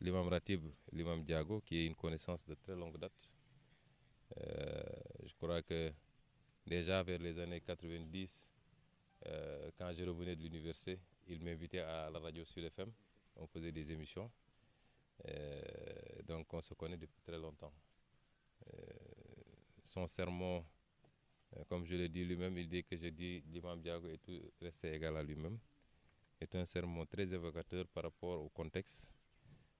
l'imam Ratib, l'imam Diago, qui est une connaissance de très longue date. Je crois que déjà vers les années 90, quand je revenais de l'université, il m'invitait à la radio Sud FM. On faisait des émissions. Donc on se connaît depuis très longtemps. Son sermon, comme je l'ai dit lui-même, il dit que je dis l'imam Diago est tout resté égal à lui-même. C'est un sermon très évocateur par rapport au contexte.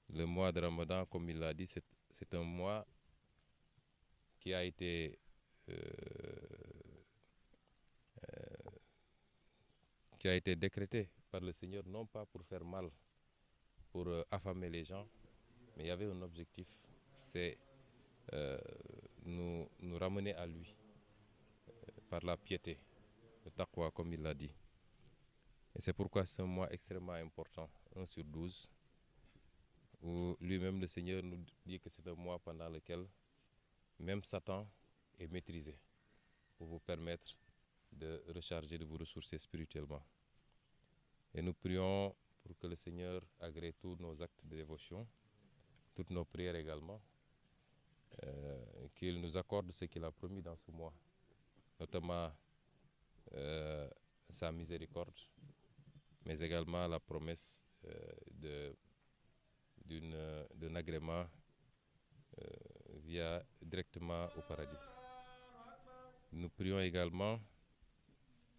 Le mois de Ramadan, comme il l'a dit, c'est un mois qui a été décrété par le Seigneur, non pas pour faire mal, pour affamer les gens, mais il y avait un objectif, c'est nous ramener à lui par la piété, le taqwa, comme il l'a dit. Et c'est pourquoi c'est un mois extrêmement important, 1/12, où lui-même, le Seigneur, nous dit que c'est un mois pendant lequel même Satan est maîtrisé pour vous permettre de recharger, de vous ressourcer spirituellement. Et nous prions pour que le Seigneur agrée tous nos actes de dévotion, toutes nos prières également, qu'il nous accorde ce qu'il a promis dans ce mois, notamment sa miséricorde, mais également la promesse d'un agrément directement au paradis. Nous prions également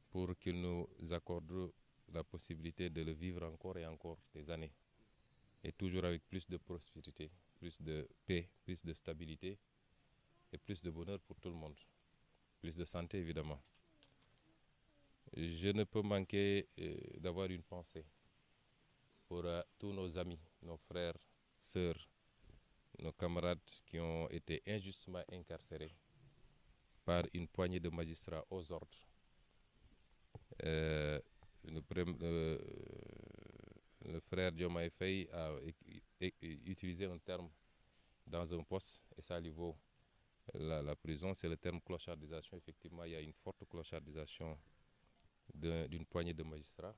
pour qu'il nous accorde la possibilité de le vivre encore et encore des années, et toujours avec plus de prospérité, plus de paix, plus de stabilité et plus de bonheur pour tout le monde, plus de santé évidemment. Je ne peux manquer d'avoir une pensée pour tous nos amis, nos frères, sœurs, nos camarades qui ont été injustement incarcérés par une poignée de magistrats aux ordres. Le frère Diomaye Faye a utilisé un terme dans un poste, et ça lui vaut la prison, c'est le terme clochardisation. Effectivement, il y a une forte clochardisation d'une poignée de magistrats.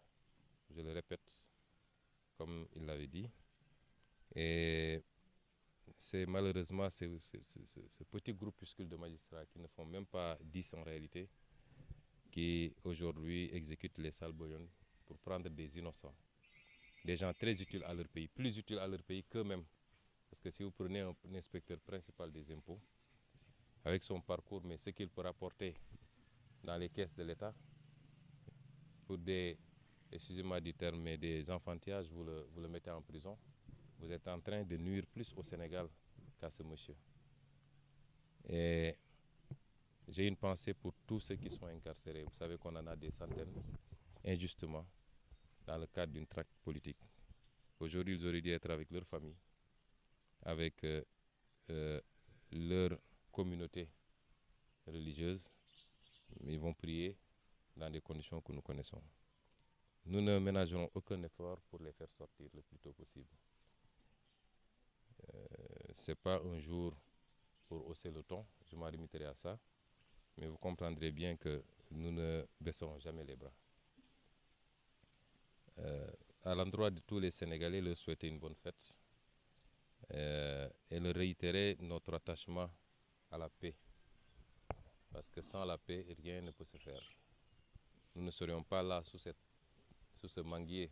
Je le répète, comme il l'avait dit. Et c'est malheureusement ce petit groupuscule de magistrats qui ne font même pas 10 en réalité, qui aujourd'hui exécutent les sales bouillons pour prendre des innocents, des gens très utiles à leur pays, plus utiles à leur pays qu'eux-mêmes. Parce que si vous prenez un inspecteur principal des impôts, avec son parcours, mais ce qu'il peut rapporter dans les caisses de l'État, pour des, excusez-moi du terme, mais des enfantillages, vous le mettez en prison, vous êtes en train de nuire plus au Sénégal qu'à ce monsieur. Et j'ai une pensée pour tous ceux qui sont incarcérés. Vous savez qu'on en a des centaines, injustement, dans le cadre d'une traque politique. Aujourd'hui, ils auraient dû être avec leur famille, avec leur communauté religieuse, mais ils vont prier dans des conditions que nous connaissons. Nous ne ménagerons aucun effort pour les faire sortir le plus tôt possible. Ce n'est pas un jour pour hausser le ton, je m'en limiterai à ça, mais vous comprendrez bien que nous ne baisserons jamais les bras. À l'endroit de tous les Sénégalais, leur souhaiter une bonne fête et leur réitérer notre attachement à la paix. Parce que sans la paix, rien ne peut se faire. Nous ne serions pas là sous ce manguier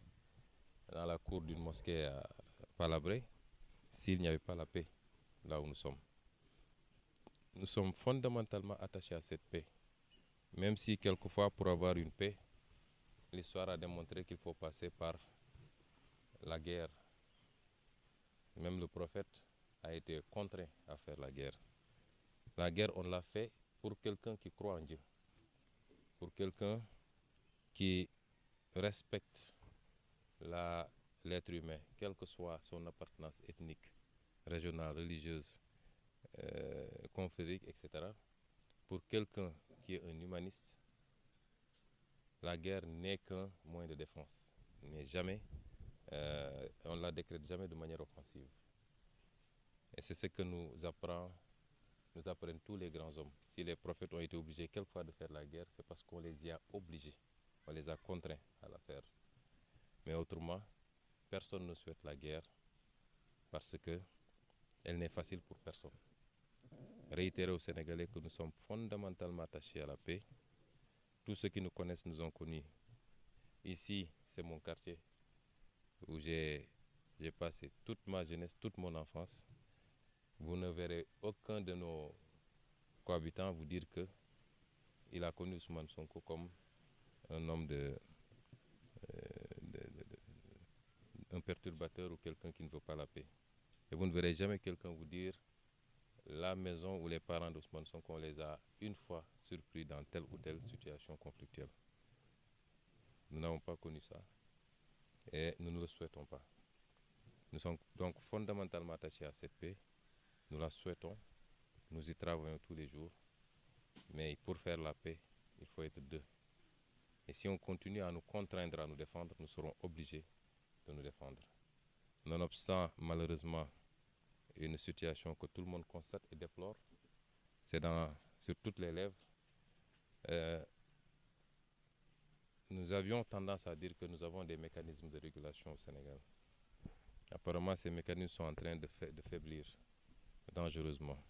dans la cour d'une mosquée à Palabré s'il n'y avait pas la paix là où nous sommes. Nous sommes fondamentalement attachés à cette paix. Même si quelquefois, pour avoir une paix, l'histoire a démontré qu'il faut passer par la guerre. Même le prophète a été contraint à faire la guerre. La guerre, on l'a fait pour quelqu'un qui croit en Dieu, pour quelqu'un qui respecte l'être humain, quelle que soit son appartenance ethnique, régionale, religieuse, confrérique, etc. Pour quelqu'un qui est un humaniste, la guerre n'est qu'un moyen de défense, mais jamais, on ne la décrète jamais de manière offensive. Et c'est ce que nous apprennent tous les grands hommes. Si les prophètes ont été obligés quelquefois de faire la guerre, c'est parce qu'on les y a obligés, on les a contraints à la faire. Mais autrement, personne ne souhaite la guerre parce qu'elle n'est facile pour personne. Réitérer aux Sénégalais que nous sommes fondamentalement attachés à la paix. Tous ceux qui nous connaissent nous ont connus. Ici, c'est mon quartier où j'ai passé toute ma jeunesse, toute mon enfance. Vous ne verrez aucun de nos cohabitants vous dire qu'il a connu Ousmane Sonko comme un homme un perturbateur ou quelqu'un qui ne veut pas la paix. Et vous ne verrez jamais quelqu'un vous dire la maison où les parents d'Ousmane Sonko, on les a une fois surpris dans telle ou telle situation conflictuelle. Nous n'avons pas connu ça et nous ne le souhaitons pas. Nous sommes donc fondamentalement attachés à cette paix. Nous la souhaitons, nous y travaillons tous les jours. Mais pour faire la paix, il faut être deux. Et si on continue à nous contraindre à nous défendre, nous serons obligés de nous défendre. Nonobstant, malheureusement, une situation que tout le monde constate et déplore, c'est sur toutes les lèvres. Nous avions tendance à dire que nous avons des mécanismes de régulation au Sénégal. Apparemment, ces mécanismes sont en train de faiblir dangereusement.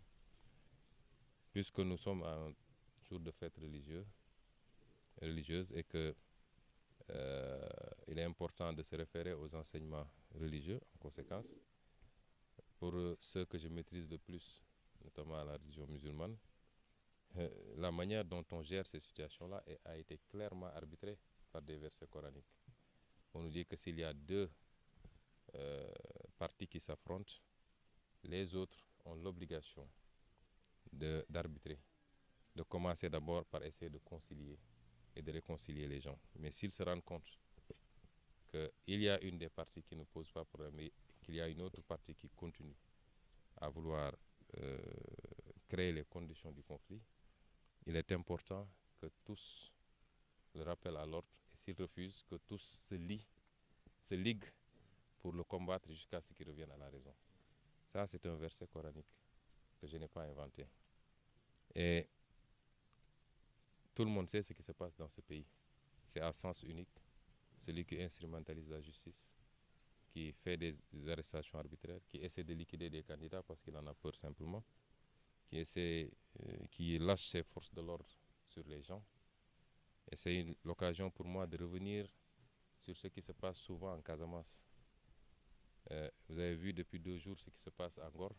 Puisque nous sommes à un jour de fête religieuse et que il est important de se référer aux enseignements religieux en conséquence. Pour ceux que je maîtrise le plus, notamment la religion musulmane, la manière dont on gère ces situations-là a été clairement arbitrée par des versets coraniques. On nous dit que s'il y a deux parties qui s'affrontent, les autres ont l'obligation d'arbitrer, de commencer d'abord par essayer de concilier et de réconcilier les gens. Mais s'ils se rendent compte qu'il y a une des parties qui ne pose pas problème, mais qu'il y a une autre partie qui continue à vouloir créer les conditions du conflit, il est important que tous le rappellent à l'ordre et s'ils refusent, que tous se liguent pour le combattre jusqu'à ce qu'ils reviennent à la raison. Ça, c'est un verset coranique que je n'ai pas inventé. Et tout le monde sait ce qui se passe dans ce pays. C'est à sens unique. Celui qui instrumentalise la justice, qui fait des arrestations arbitraires, qui essaie de liquider des candidats parce qu'il en a peur simplement, qui lâche ses forces de l'ordre sur les gens. Et c'est l'occasion pour moi de revenir sur ce qui se passe souvent en Casamance. Vous avez vu depuis 2 jours ce qui se passe à Ngor.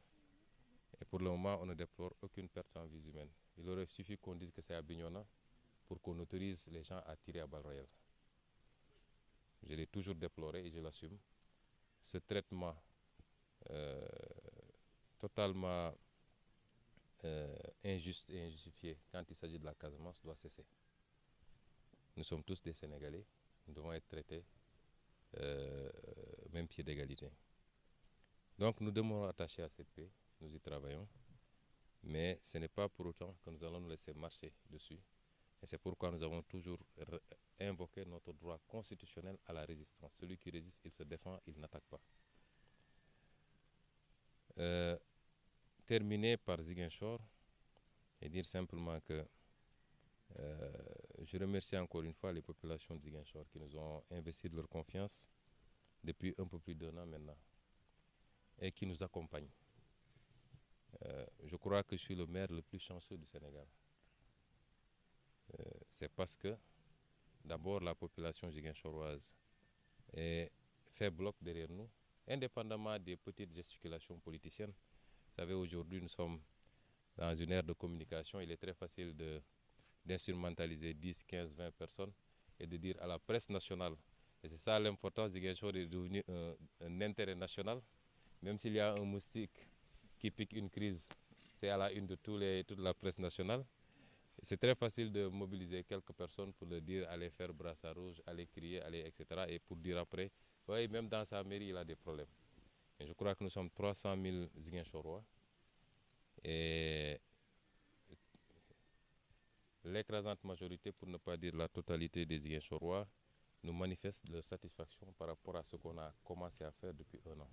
Et pour le moment, on ne déplore aucune perte en vie humaine. Il aurait suffi qu'on dise que c'est à Bignona pour qu'on autorise les gens à tirer à balles réelles. Je l'ai toujours déploré et je l'assume. Ce traitement totalement injuste et injustifié quand il s'agit de la Casamance doit cesser. Nous sommes tous des Sénégalais, nous devons être traités même pied d'égalité. Donc nous demeurons attachés à cette paix, nous y travaillons, mais ce n'est pas pour autant que nous allons nous laisser marcher dessus. Et c'est pourquoi nous avons toujours invoqué notre droit constitutionnel à la résistance. Celui qui résiste, il se défend, il n'attaque pas. Terminer par Ziguinchor et dire simplement que je remercie encore une fois les populations de Ziguinchor qui nous ont investi de leur confiance depuis un peu plus d'1 an maintenant et qui nous accompagnent. Je crois que je suis le maire le plus chanceux du Sénégal. C'est parce que d'abord la population ziguinchoroise fait bloc derrière nous, indépendamment des petites gesticulations politiciennes. Vous savez, aujourd'hui nous sommes dans une ère de communication, il est très facile d'instrumentaliser 10, 15, 20 personnes et de dire à la presse nationale. Et c'est ça l'importance, Ziguinchor est devenu un intérêt national. Même s'il y a un moustique qui pique une crise, c'est à la une de toute la presse nationale. C'est très facile de mobiliser quelques personnes pour leur dire allez faire brassard rouge, allez crier, allez, etc. Et pour dire après, oui, même dans sa mairie, il a des problèmes. Et je crois que nous sommes 300 000 Ziguinchorois. Et l'écrasante majorité, pour ne pas dire la totalité des Ziguinchorois, nous manifestent leur satisfaction par rapport à ce qu'on a commencé à faire depuis 1 an.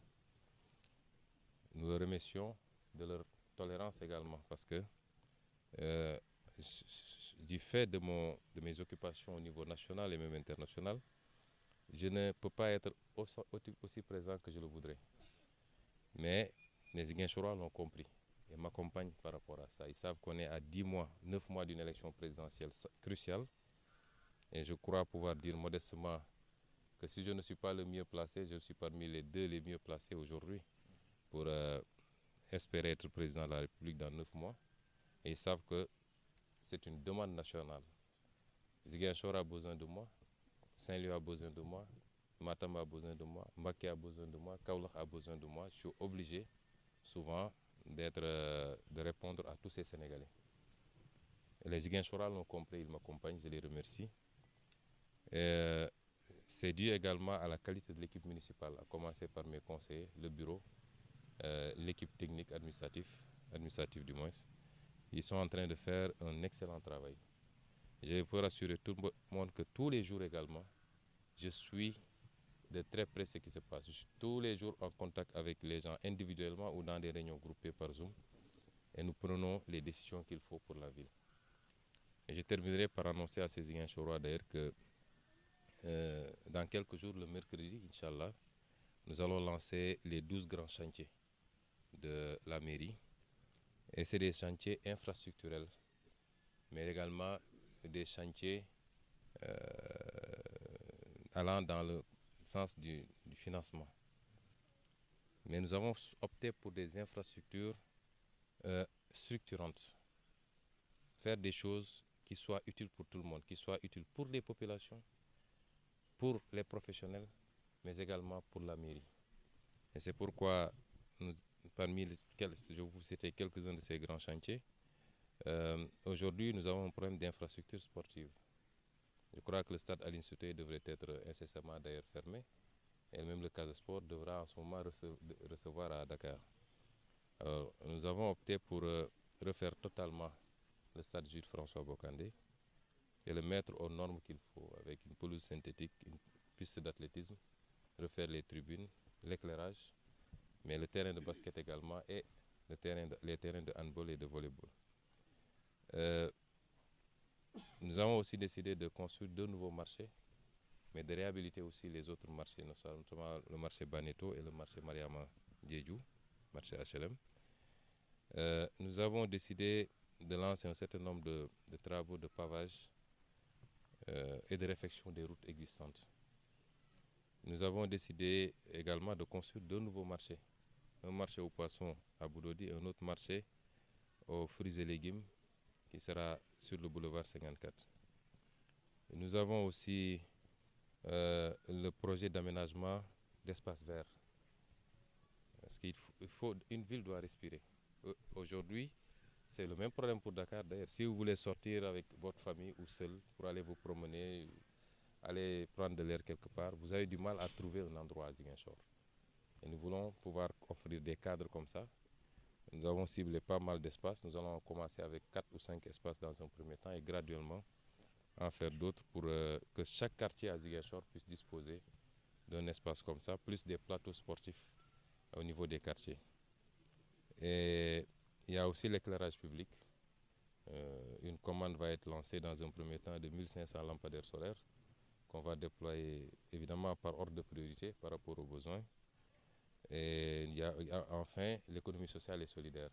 Nous les remercions de leur tolérance également parce que du fait de mes occupations au niveau national et même international, je ne peux pas être aussi présent que je le voudrais. Mais les Ziguinchorois l'ont compris et m'accompagnent par rapport à ça. Ils savent qu'on est à 10 mois, 9 mois d'une élection présidentielle cruciale. Et je crois pouvoir dire modestement que si je ne suis pas le mieux placé, je suis parmi les 2 les mieux placés aujourd'hui pour espérer être président de la République dans 9 mois. Et ils savent que c'est une demande nationale. Ziguinchor a besoin de moi, Saint-Louis a besoin de moi, Matam a besoin de moi, Mbacké a besoin de moi, Kaolack a besoin de moi. Je suis obligé souvent de répondre à tous ces Sénégalais. Et les Ziguinchorois l'ont compris, ils m'accompagnent, je les remercie. C'est dû également à la qualité de l'équipe municipale, à commencer par mes conseillers, le bureau, l'équipe technique administrative du moins. Ils sont en train de faire un excellent travail. Je peux rassurer tout le monde que tous les jours également, je suis de très près ce qui se passe. Je suis tous les jours en contact avec les gens individuellement ou dans des réunions groupées par Zoom et nous prenons les décisions qu'il faut pour la ville. Et je terminerai par annoncer à ces Ziguinchorois d'ailleurs que dans quelques jours, le mercredi, Inch'Allah, nous allons lancer les 12 grands chantiers de la mairie. Et c'est des chantiers infrastructurels, mais également des chantiers allant dans le sens du financement. Mais nous avons opté pour des infrastructures structurantes. Faire des choses qui soient utiles pour tout le monde, qui soient utiles pour les populations, pour les professionnels, mais également pour la mairie. Et c'est pourquoi, parmi lesquels je vous citer quelques-uns de ces grands chantiers, aujourd'hui nous avons un problème d'infrastructure sportive. Je crois que le stade Aline Sitoé devrait être incessamment d'ailleurs fermé, et même le Casa Sport devra en ce moment recevoir à Dakar. Alors, nous avons opté pour refaire totalement le stade Jules François Bocandé et le mettre aux normes qu'il faut, avec une pelouse synthétique, une piste d'athlétisme, refaire les tribunes, l'éclairage, mais le terrain de basket également et les terrains de handball et de volleyball. Nous avons aussi décidé de construire 2 nouveaux marchés, mais de réhabiliter aussi les autres marchés, notamment le marché Baneto et le marché Mariama Diédhiou, marché HLM. Nous avons décidé de lancer un certain nombre de travaux de pavage et de réfection des routes existantes. Nous avons décidé également de construire 2 nouveaux marchés. Un marché aux poissons à Boudodi et un autre marché aux fruits et légumes qui sera sur le boulevard 54. Et nous avons aussi le projet d'aménagement d'espaces verts. Parce une ville doit respirer. Aujourd'hui, c'est le même problème pour Dakar d'ailleurs. Si vous voulez sortir avec votre famille ou seul pour aller vous promener, aller prendre de l'air quelque part, vous avez du mal à trouver un endroit à Ziguinchor. Et nous voulons pouvoir offrir des cadres comme ça. Nous avons ciblé pas mal d'espaces. Nous allons commencer avec 4 ou 5 espaces dans un premier temps et graduellement en faire d'autres pour que chaque quartier à Ziguinchor puisse disposer d'un espace comme ça, plus des plateaux sportifs au niveau des quartiers. Et il y a aussi l'éclairage public. Une commande va être lancée dans un premier temps de 1500 lampadaires solaires qu'on va déployer évidemment par ordre de priorité par rapport aux besoins. Et il y a enfin l'économie sociale et solidaire.